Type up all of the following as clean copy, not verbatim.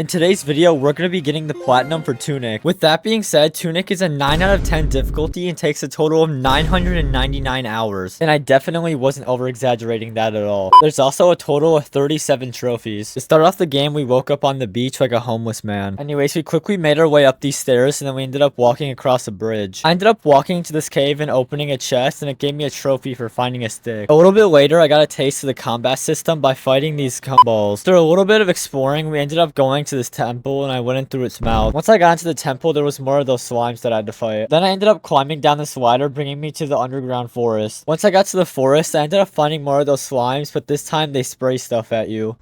In today's video, we're going to be getting the platinum for Tunic. With that being said, Tunic is a 9 out of 10 difficulty and takes a total of 999 hours. And I definitely wasn't over-exaggerating that at all. There's also a total of 37 trophies. To start off the game, we woke up on the beach like a homeless man. Anyways, we quickly made our way up these stairs and then we ended up walking across a bridge. I ended up walking into this cave and opening a chest, and it gave me a trophy for finding a stick. A little bit later, I got a taste of the combat system by fighting these balls. After a little bit of exploring, we ended up going to this temple and I went in through its mouth. Once I got into the temple, there was more of those slimes that I had to fight. Then I ended up climbing down this ladder, bringing me to the underground forest. Once I got to the forest, I ended up finding more of those slimes, but this time they spray stuff at you.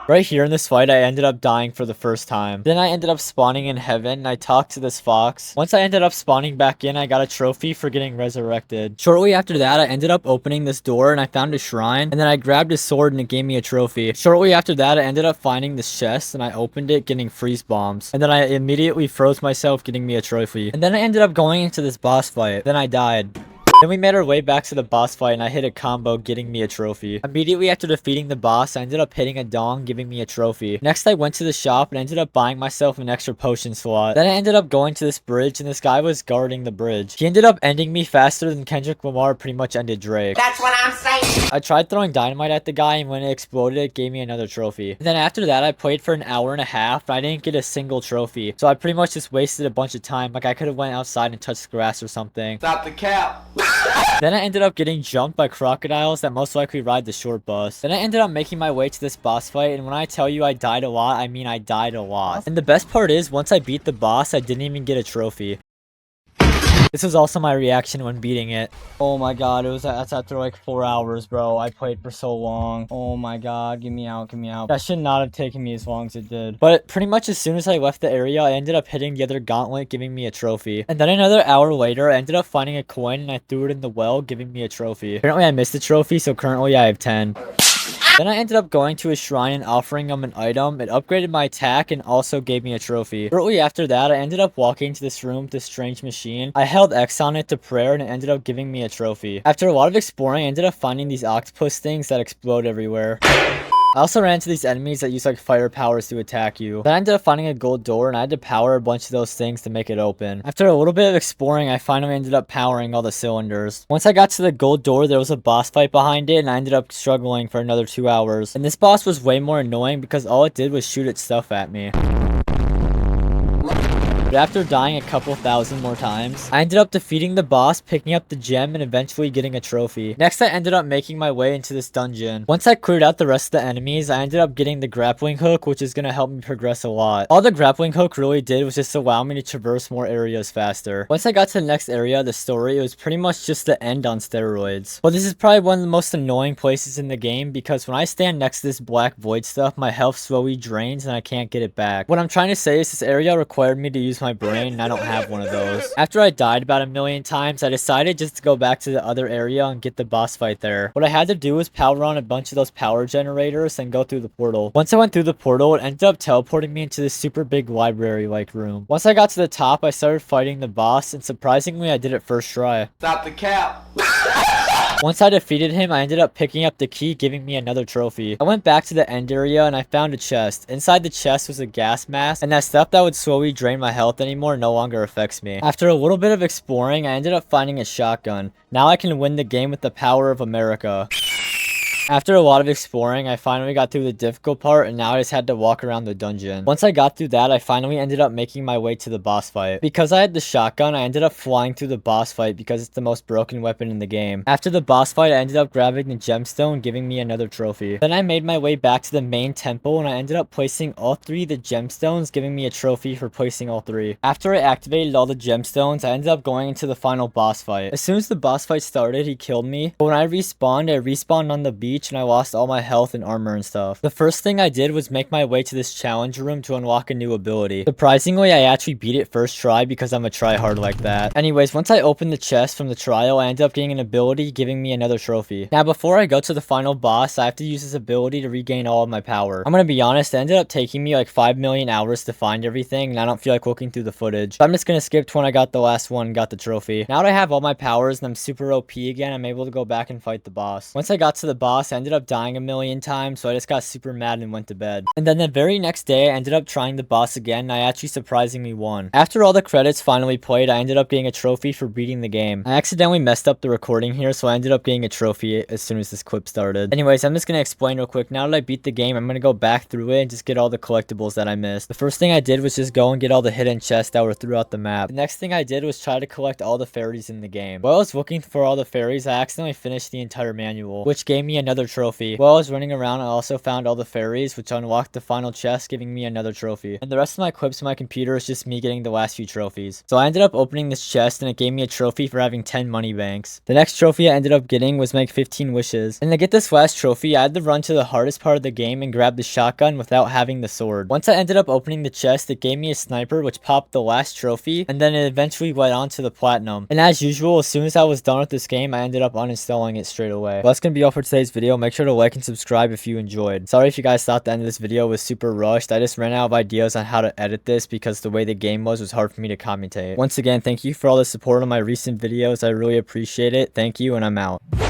Right here in this fight, I ended up dying for the first time. Then I ended up spawning in heaven and I talked to this fox. Once I ended up spawning back in, I got a trophy for getting resurrected. Shortly after that, I ended up opening this door and I found a shrine, and then I grabbed a sword and it gave me a trophy. Shortly after that, I ended up finding this chest and I opened it, getting freeze bombs. And then I immediately froze myself, getting me a trophy. And then I ended up going into this boss fight. Then I died. Then we made our way back to the boss fight and I hit a combo, getting me a trophy. Immediately after defeating the boss, I ended up hitting a dong, giving me a trophy. Next, I went to the shop and ended up buying myself an extra potion slot. Then I ended up going to this bridge and this guy was guarding the bridge. He ended up ending me faster than Kendrick Lamar pretty much ended Drake. That's what I'm saying. I tried throwing dynamite at the guy, and when it exploded, it gave me another trophy. And then after that, I played for an hour and a half, and I didn't get a single trophy. So I pretty much just wasted a bunch of time. Like, I could have went outside and touched grass or something. Stop the cap. Then I ended up getting jumped by crocodiles that most likely ride the short bus. Then I ended up making my way to this boss fight, and when I tell you I died a lot, I mean I died a lot. And the best part is, once I beat the boss, I didn't even get a trophy. This was also my reaction when beating it. Oh my god, that's after like 4 hours, bro. I played for so long. Oh my god, get me out, get me out. That should not have taken me as long as it did. But pretty much as soon as I left the area, I ended up hitting the other gauntlet, giving me a trophy. And then another hour later, I ended up finding a coin and I threw it in the well, giving me a trophy. Apparently I missed the trophy, so currently I have 10. Then I ended up going to a shrine and offering him an item. It upgraded my attack and also gave me a trophy. Shortly after that, I ended up walking to this room with this strange machine. I held X on it to prayer and it ended up giving me a trophy. After a lot of exploring, I ended up finding these octopus things that explode everywhere. I also ran into these enemies that use like fire powers to attack you. Then I ended up finding a gold door and I had to power a bunch of those things to make it open. After a little bit of exploring, I finally ended up powering all the cylinders. Once I got to the gold door, there was a boss fight behind it and I ended up struggling for another 2 hours. And this boss was way more annoying because all it did was shoot its stuff at me. But after dying a couple thousand more times, I ended up defeating the boss, picking up the gem, and eventually getting a trophy. Next, I ended up making my way into this dungeon. Once I cleared out the rest of the enemies, I ended up getting the grappling hook, which is going to help me progress a lot. All the grappling hook really did was just allow me to traverse more areas faster. Once I got to the next area of the story, it was pretty much just the end on steroids. But this is probably one of the most annoying places in the game because when I stand next to this black void stuff, my health slowly drains and I can't get it back. What I'm trying to say is this area required me to use my brain and I don't have one of those. After I died about 1,000,000 times, I decided just to go back to the other area and get the boss fight there. What I had to do was power on a bunch of those power generators and go through the portal. Once I went through the portal, it ended up teleporting me into this super big library-like room. Once I got to the top, I started fighting the boss, and surprisingly, I did it first try. Stop the cap. Once I defeated him, I ended up picking up the key, giving me another trophy. I went back to the end area and I found a chest. Inside the chest was a gas mask, and that stuff that would slowly drain my health anymore no longer affects me. After a little bit of exploring, I ended up finding a shotgun. Now I can win the game with the power of America. After a lot of exploring, I finally got through the difficult part and now I just had to walk around the dungeon. Once I got through that, I finally ended up making my way to the boss fight. Because I had the shotgun, I ended up flying through the boss fight because it's the most broken weapon in the game. After the boss fight, I ended up grabbing the gemstone, giving me another trophy. Then I made my way back to the main temple and I ended up placing all 3 of the gemstones, giving me a trophy for placing all 3. After I activated all the gemstones, I ended up going into the final boss fight. As soon as the boss fight started, he killed me. But when I respawned on the beach and I lost all my health and armor and stuff. The first thing I did was make my way to this challenge room to unlock a new ability. Surprisingly, I actually beat it first try because I'm a tryhard like that. Anyways, once I opened the chest from the trial, I ended up getting an ability giving me another trophy. Now, before I go to the final boss, I have to use this ability to regain all of my power. I'm gonna be honest, it ended up taking me like 5,000,000 hours to find everything and I don't feel like looking through the footage. So I'm just gonna skip to when I got the last one and got the trophy. Now that I have all my powers and I'm super OP again, I'm able to go back and fight the boss. Once I got to the boss, boss, I ended up dying a million times, so I just got super mad and went to bed. And then the very next day, I ended up trying the boss again, and I actually surprisingly won. After all the credits finally played, I ended up getting a trophy for beating the game. I accidentally messed up the recording here, so I ended up getting a trophy as soon as this clip started. Anyways, I'm just gonna explain real quick. Now that I beat the game, I'm gonna go back through it and just get all the collectibles that I missed. The first thing I did was just go and get all the hidden chests that were throughout the map. The next thing I did was try to collect all the fairies in the game. While I was looking for all the fairies, I accidentally finished the entire manual, which gave me another trophy. While I was running around, I also found all the fairies, which unlocked the final chest, giving me another trophy. And the rest of my clips on my computer is just me getting the last few trophies. So I ended up opening this chest, and it gave me a trophy for having 10 money banks. The next trophy I ended up getting was make 15 wishes. And to get this last trophy, I had to run to the hardest part of the game and grab the shotgun without having the sword. Once I ended up opening the chest, it gave me a sniper, which popped the last trophy, and then it eventually led on to the platinum. And as usual, as soon as I was done with this game, I ended up uninstalling it straight away. Well, that's gonna be all for today's video. Make sure to like and subscribe if you enjoyed. Sorry if you guys thought the end of this video was super rushed. I just ran out of ideas on how to edit this because the way the game was hard for me to commentate. Once again, thank you for all the support on my recent videos. I really appreciate it. Thank you, and I'm out.